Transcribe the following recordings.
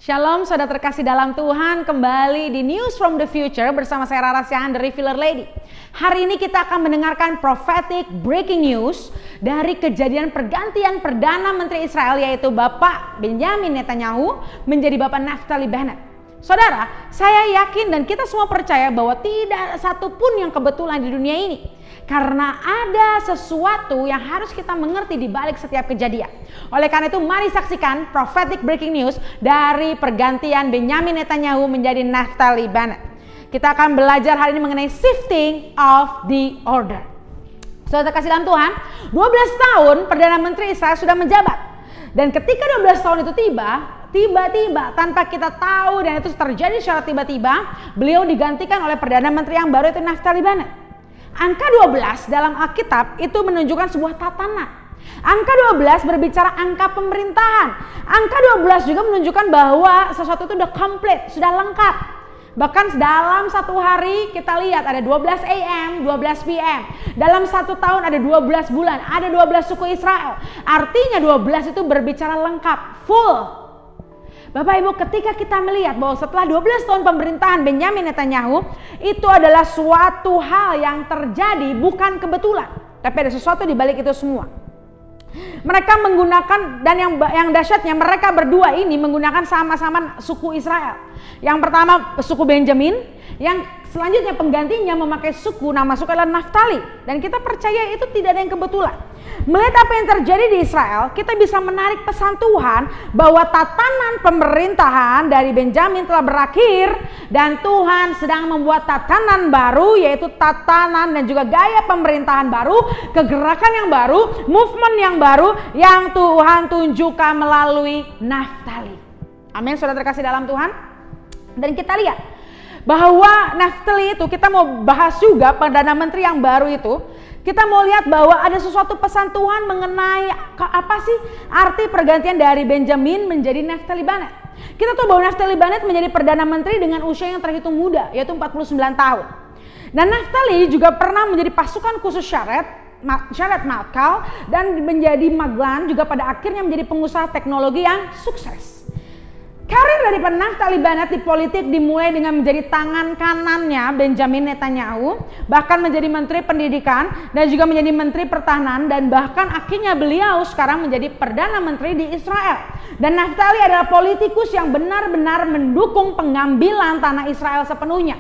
Shalom saudara terkasih dalam Tuhan, kembali di News from the Future bersama saya Rara Siahan, The Revealer Lady. Hari ini kita akan mendengarkan prophetic breaking news dari kejadian pergantian Perdana Menteri Israel, yaitu Bapak Benjamin Netanyahu menjadi Bapak Naftali Bennett. Saudara, saya yakin dan kita semua percaya bahwa tidak satupun yang kebetulan di dunia ini. Karena ada sesuatu yang harus kita mengerti di balik setiap kejadian. Oleh karena itu mari saksikan prophetic breaking news dari pergantian Benjamin Netanyahu menjadi Naftali Bennett. Kita akan belajar hari ini mengenai shifting of the order. Saudara terkasih dalam Tuhan, 12 tahun Perdana Menteri Israel sudah menjabat. Dan ketika 12 tahun itu tiba-tiba tanpa kita tahu dan itu terjadi secara tiba-tiba, beliau digantikan oleh Perdana Menteri yang baru, itu Naftali Bennett. Angka 12 dalam Alkitab itu menunjukkan sebuah tatanan. Angka 12 berbicara angka pemerintahan. Angka 12 juga menunjukkan bahwa sesuatu itu sudah komplit, sudah lengkap. Bahkan dalam satu hari kita lihat ada 12 AM, 12 PM. Dalam satu tahun ada 12 bulan, ada 12 suku Israel. Artinya 12 itu berbicara lengkap, full. Bapak Ibu, ketika kita melihat bahwa setelah 12 tahun pemerintahan Benjamin Netanyahu, itu adalah suatu hal yang terjadi bukan kebetulan, tapi ada sesuatu di balik itu semua. Mereka menggunakan, dan yang dahsyatnya mereka berdua ini menggunakan sama-sama suku Israel. Yang pertama suku Benjamin, yang selanjutnya penggantinya memakai nama suku adalah Naftali. Dan kita percaya itu tidak ada yang kebetulan. Melihat apa yang terjadi di Israel, kita bisa menarik pesan Tuhan bahwa tatanan pemerintahan dari Benjamin telah berakhir dan Tuhan sedang membuat tatanan baru, yaitu tatanan dan juga gaya pemerintahan baru, kegerakan yang baru, movement yang baru yang Tuhan tunjukkan melalui Naftali. Amin, saudara terkasih dalam Tuhan. Dan kita lihat bahwa Naftali itu, kita mau bahas juga Perdana Menteri yang baru itu. Kita mau lihat bahwa ada sesuatu pesan Tuhan mengenai apa sih arti pergantian dari Benjamin menjadi Naftali Bennett. Kita tahu bahwa Naftali Bennett menjadi Perdana Menteri dengan usia yang terhitung muda, yaitu 49 tahun. Dan Naftali juga pernah menjadi pasukan khusus Sharet Matkal dan menjadi Maglan, juga pada akhirnya menjadi pengusaha teknologi yang sukses. Karir dari Naftali Bennett di politik dimulai dengan menjadi tangan kanannya Benjamin Netanyahu, bahkan menjadi Menteri Pendidikan dan juga menjadi Menteri Pertahanan, dan bahkan akhirnya beliau sekarang menjadi Perdana Menteri di Israel. Dan Naftali adalah politikus yang benar-benar mendukung pengambilan tanah Israel sepenuhnya.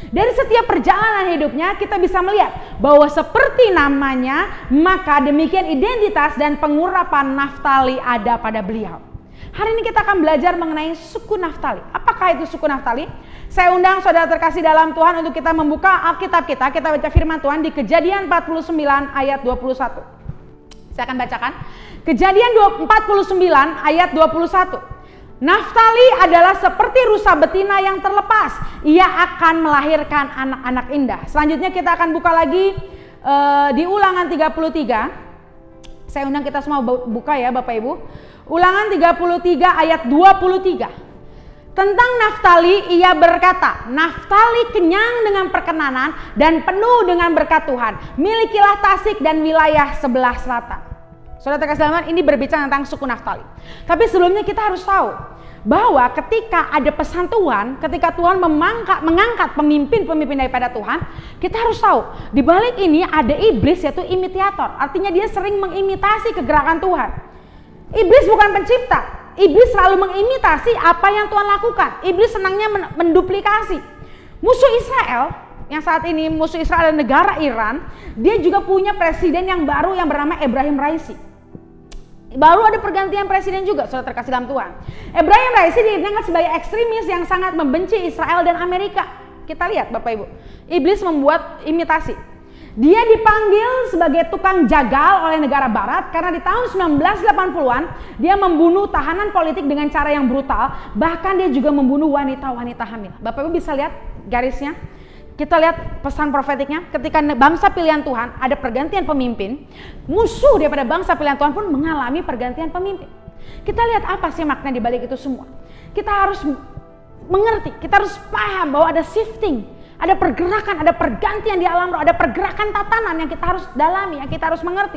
Dari setiap perjalanan hidupnya kita bisa melihat bahwa seperti namanya, maka demikian identitas dan pengurapan Naftali ada pada beliau. Hari ini kita akan belajar mengenai suku Naftali. Apakah itu suku Naftali? Saya undang saudara terkasih dalam Tuhan untuk kita membuka Alkitab kita. Kita baca firman Tuhan di Kejadian 49 ayat 21. Saya akan bacakan. Kejadian 49 ayat 21. Naftali adalah seperti rusa betina yang terlepas. Ia akan melahirkan anak-anak indah. Selanjutnya kita akan buka lagi di Ulangan 33. Saya undang kita semua buka ya Bapak Ibu. Ulangan 33 ayat 23. Tentang Naftali ia berkata, Naftali kenyang dengan perkenanan dan penuh dengan berkat Tuhan. Milikilah Tasik dan wilayah sebelah selatan. Saudara terkasih dalam Tuhan, ini berbicara tentang suku Naftali. Tapi sebelumnya kita harus tahu bahwa ketika ada pesan Tuhan, ketika Tuhan mengangkat pemimpin-pemimpin daripada Tuhan, kita harus tahu di balik ini ada iblis, yaitu imitator. Artinya dia sering mengimitasi kegerakan Tuhan. Iblis bukan pencipta. Iblis selalu mengimitasi apa yang Tuhan lakukan. Iblis senangnya menduplikasi. Musuh Israel, yang saat ini musuh Israel adalah negara Iran, dia juga punya presiden yang baru yang bernama Ebrahim Raisi. Baru ada pergantian presiden juga, saudara terkasih dalam Tuhan. Ebrahim Raisi dianggap sebagai ekstremis yang sangat membenci Israel dan Amerika. Kita lihat Bapak Ibu, iblis membuat imitasi. Dia dipanggil sebagai tukang jagal oleh negara barat karena di tahun 1980-an dia membunuh tahanan politik dengan cara yang brutal. Bahkan dia juga membunuh wanita-wanita hamil. Bapak Ibu bisa lihat garisnya. Kita lihat pesan profetiknya, ketika bangsa pilihan Tuhan ada pergantian pemimpin, musuh daripada bangsa pilihan Tuhan pun mengalami pergantian pemimpin. Kita lihat apa sih makna di balik itu semua. Kita harus mengerti, kita harus paham bahwa ada shifting, Ada pergerakan, ada pergantian di alam roh, ada pergerakan tatanan yang kita harus dalami, yang kita harus mengerti.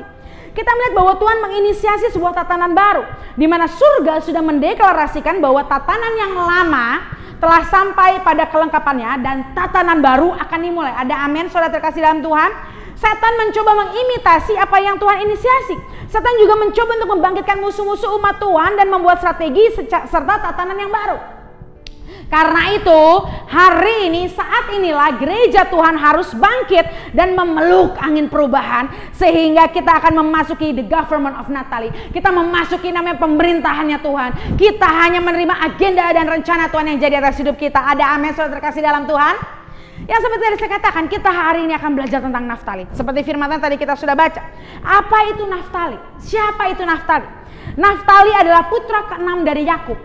Kita melihat bahwa Tuhan menginisiasi sebuah tatanan baru, di mana surga sudah mendeklarasikan bahwa tatanan yang lama telah sampai pada kelengkapannya dan tatanan baru akan dimulai. Ada amin, saudara terkasih dalam Tuhan. Setan mencoba mengimitasi apa yang Tuhan inisiasi. Setan juga mencoba untuk membangkitkan musuh-musuh umat Tuhan dan membuat strategi serta tatanan yang baru. Karena itu, hari ini, saat inilah gereja Tuhan harus bangkit dan memeluk angin perubahan, sehingga kita akan memasuki the government of Natali. Kita memasuki namanya pemerintahannya Tuhan. Kita hanya menerima agenda dan rencana Tuhan yang jadi atas hidup kita. Ada amin, saudara terkasih dalam Tuhan. Yang seperti tadi saya katakan, kita hari ini akan belajar tentang Naftali. Seperti firman Tuhan tadi kita sudah baca. Apa itu Naftali? Siapa itu Naftali? Naftali adalah putra ke-6 dari Yakub,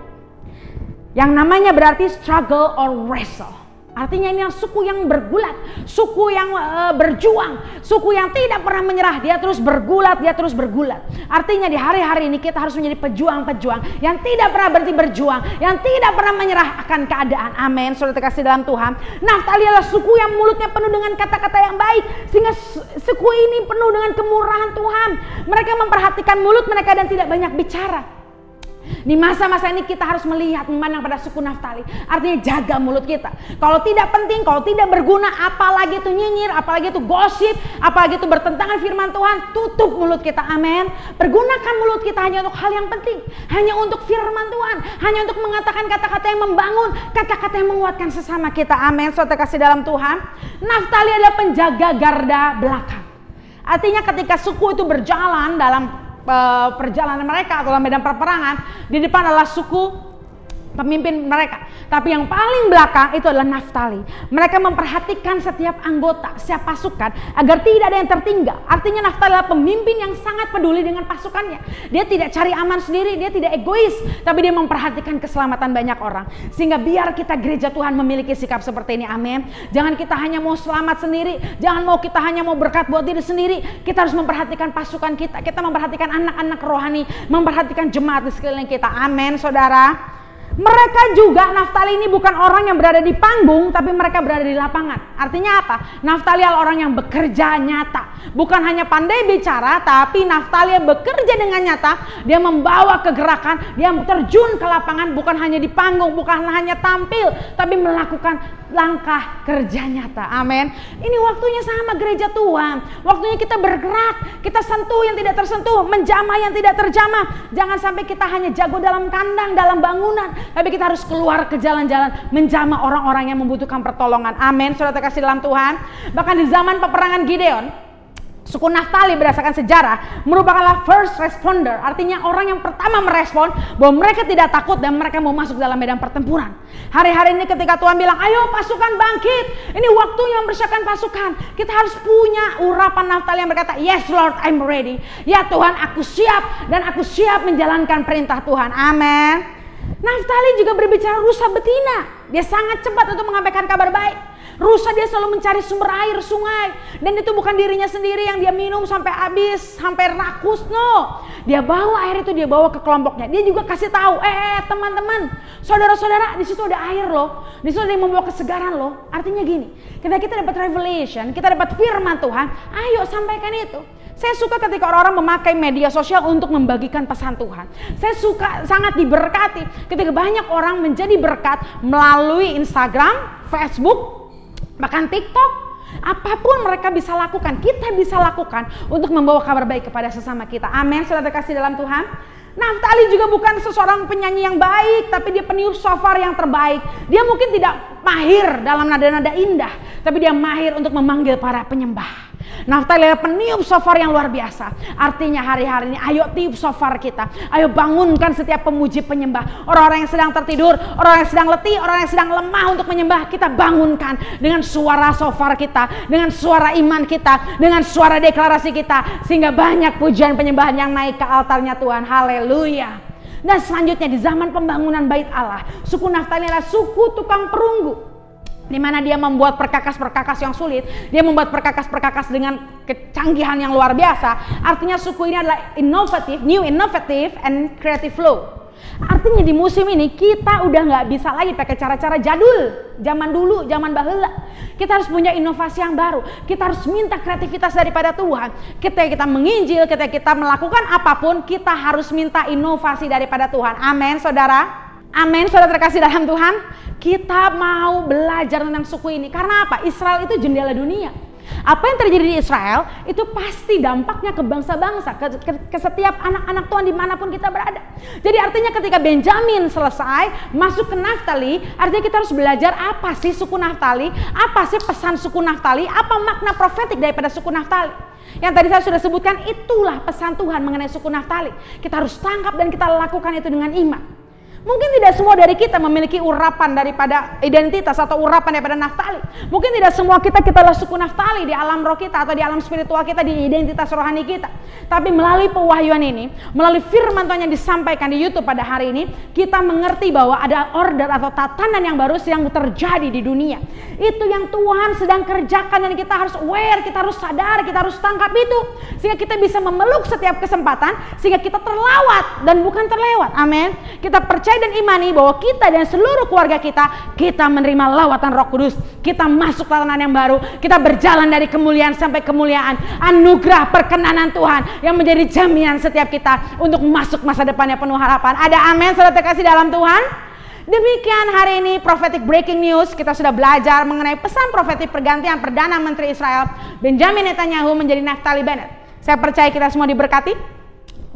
yang namanya berarti struggle or wrestle. Artinya ini suku yang bergulat, suku yang berjuang, suku yang tidak pernah menyerah. Dia terus bergulat, dia terus bergulat. Artinya di hari-hari ini kita harus menjadi pejuang-pejuang yang tidak pernah berhenti berjuang, yang tidak pernah menyerah akan keadaan. Amin, saudara terkasih dalam Tuhan. Naftali adalah suku yang mulutnya penuh dengan kata-kata yang baik, sehingga suku ini penuh dengan kemurahan Tuhan. Mereka memperhatikan mulut mereka dan tidak banyak bicara. Di masa-masa ini kita harus melihat, memandang pada suku Naftali. Artinya jaga mulut kita. Kalau tidak penting, kalau tidak berguna, apalagi itu nyinyir, apalagi itu gosip, apalagi itu bertentangan firman Tuhan, tutup mulut kita. Amin. Pergunakan mulut kita hanya untuk hal yang penting, hanya untuk firman Tuhan, hanya untuk mengatakan kata-kata yang membangun, kata-kata yang menguatkan sesama kita. Amin. Saudara kasih dalam Tuhan. Naftali adalah penjaga garda belakang. Artinya ketika suku itu berjalan dalam perjalanan mereka atau dalam medan perperangan, di depan adalah suku pemimpin mereka, tapi yang paling belakang itu adalah Naftali. Mereka memperhatikan setiap anggota, setiap pasukan agar tidak ada yang tertinggal. Artinya Naftali adalah pemimpin yang sangat peduli dengan pasukannya. Dia tidak cari aman sendiri, dia tidak egois, tapi dia memperhatikan keselamatan banyak orang. Sehingga biar kita gereja Tuhan memiliki sikap seperti ini. Amin. Jangan kita hanya mau selamat sendiri, jangan kita hanya mau berkat buat diri sendiri. Kita harus memperhatikan pasukan kita, kita memperhatikan anak-anak rohani, memperhatikan jemaat di sekeliling kita. Amin, saudara. Mereka juga, Naftali ini bukan orang yang berada di panggung, tapi mereka berada di lapangan. Artinya apa? Naftali adalah orang yang bekerja nyata. Bukan hanya pandai bicara, tapi Naftali yang bekerja dengan nyata. Dia membawa kegerakan, dia terjun ke lapangan, bukan hanya di panggung, bukan hanya tampil, tapi melakukan langkah kerja nyata. Amin. Ini waktunya sama gereja Tuhan. Waktunya kita bergerak, kita sentuh yang tidak tersentuh, menjamah yang tidak terjamah. Jangan sampai kita hanya jago dalam kandang, dalam bangunan, tapi kita harus keluar ke jalan-jalan menjamah orang-orang yang membutuhkan pertolongan. Amin. Saudara terkasih dalam Tuhan. Bahkan di zaman peperangan Gideon, suku Naftali berdasarkan sejarah merupakanlah first responder. Artinya orang yang pertama merespon bahwa mereka tidak takut dan mereka mau masuk dalam medan pertempuran. Hari-hari ini ketika Tuhan bilang, ayo pasukan bangkit, ini waktunya mempersiapkan pasukan. Kita harus punya urapan Naftali yang berkata, yes Lord, I'm ready. Ya Tuhan, aku siap dan aku siap menjalankan perintah Tuhan. Amin. Naftali juga berbicara rusa betina. Dia sangat cepat untuk menyampaikan kabar baik. Rusa dia selalu mencari sumber air, sungai. Dan itu bukan dirinya sendiri yang dia minum sampai habis, sampai rakus. No. Dia bawa air itu, dia bawa ke kelompoknya. Dia juga kasih tahu, teman-teman, saudara-saudara, di situ ada air loh. Di situ ada yang membawa kesegaran loh. Artinya gini, ketika kita dapat revelation, kita dapat firman Tuhan, ayo sampaikan itu. Saya suka ketika orang-orang memakai media sosial untuk membagikan pesan Tuhan. Saya suka, sangat diberkati ketika banyak orang menjadi berkat melalui Instagram, Facebook, bahkan TikTok. Apapun mereka bisa lakukan, kita bisa lakukan untuk membawa kabar baik kepada sesama kita. Amin, saudara terkasih dalam Tuhan. Naftali juga bukan seseorang penyanyi yang baik, tapi dia peniup shofar yang terbaik. Dia mungkin tidak mahir dalam nada-nada indah, tapi dia mahir untuk memanggil para penyembah. Naftali adalah peniup shofar yang luar biasa. Artinya hari-hari ini ayo tiup shofar kita. Ayo bangunkan setiap pemuji penyembah. Orang-orang yang sedang tertidur, orang yang sedang letih, orang yang sedang lemah untuk menyembah, kita bangunkan dengan suara shofar kita, dengan suara iman kita, dengan suara deklarasi kita, sehingga banyak pujian penyembahan yang naik ke altarnya Tuhan. Haleluya. Dan selanjutnya di zaman pembangunan bait Allah, suku Naftali adalah suku tukang perunggu, di mana dia membuat perkakas-perkakas yang sulit, dia membuat perkakas-perkakas dengan kecanggihan yang luar biasa. Artinya suku ini adalah innovative, new innovative and creative flow. Artinya di musim ini kita udah nggak bisa lagi pakai cara-cara jadul, zaman dulu, zaman baheula. Kita harus punya inovasi yang baru. Kita harus minta kreativitas daripada Tuhan. Ketika kita menginjil, ketika kita melakukan apapun, kita harus minta inovasi daripada Tuhan. Amin, saudara. Amin, saudara terkasih dalam Tuhan. Kita mau belajar tentang suku ini. Karena apa? Israel itu jendela dunia. Apa yang terjadi di Israel itu pasti dampaknya ke bangsa-bangsa, ke setiap anak-anak Tuhan dimanapun kita berada. Jadi artinya ketika Benjamin selesai masuk ke Naftali, artinya kita harus belajar apa sih suku Naftali, apa sih pesan suku Naftali, apa makna profetik daripada suku Naftali. Yang tadi saya sudah sebutkan, itulah pesan Tuhan mengenai suku Naftali. Kita harus tangkap dan kita lakukan itu dengan iman. Mungkin tidak semua dari kita memiliki urapan daripada identitas atau urapan daripada Naftali. Mungkin tidak semua kita adalah suku Naftali di alam roh kita atau di alam spiritual kita, di identitas rohani kita. Tapi melalui pewahyuan ini, melalui firman Tuhan yang disampaikan di YouTube pada hari ini, kita mengerti bahwa ada order atau tatanan yang baru sedang terjadi di dunia. Itu yang Tuhan sedang kerjakan dan kita harus aware, kita harus sadar, kita harus tangkap itu. Sehingga kita bisa memeluk setiap kesempatan, sehingga kita terlawat dan bukan terlewat. Amin. Kita percaya dan imani bahwa kita dan seluruh keluarga kita menerima lawatan Roh Kudus. Kita masuk tatanan yang baru. Kita berjalan dari kemuliaan sampai kemuliaan. Anugerah perkenanan Tuhan yang menjadi jaminan setiap kita untuk masuk masa depannya penuh harapan. Ada amin, saudara terkasih dalam Tuhan. Demikian hari ini prophetic breaking news. Kita sudah belajar mengenai pesan profetik pergantian Perdana Menteri Israel Benjamin Netanyahu menjadi Naftali Bennett. Saya percaya kita semua diberkati.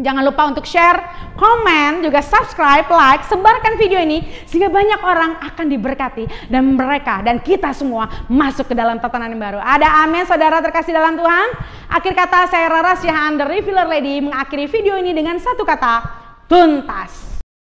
Jangan lupa untuk share, komen, juga subscribe, like, sebarkan video ini sehingga banyak orang akan diberkati dan mereka dan kita semua masuk ke dalam tatanan yang baru. Ada amin, saudara terkasih dalam Tuhan. Akhir kata, saya Rara Syahan, The Revealer Lady, mengakhiri video ini dengan satu kata, tuntas.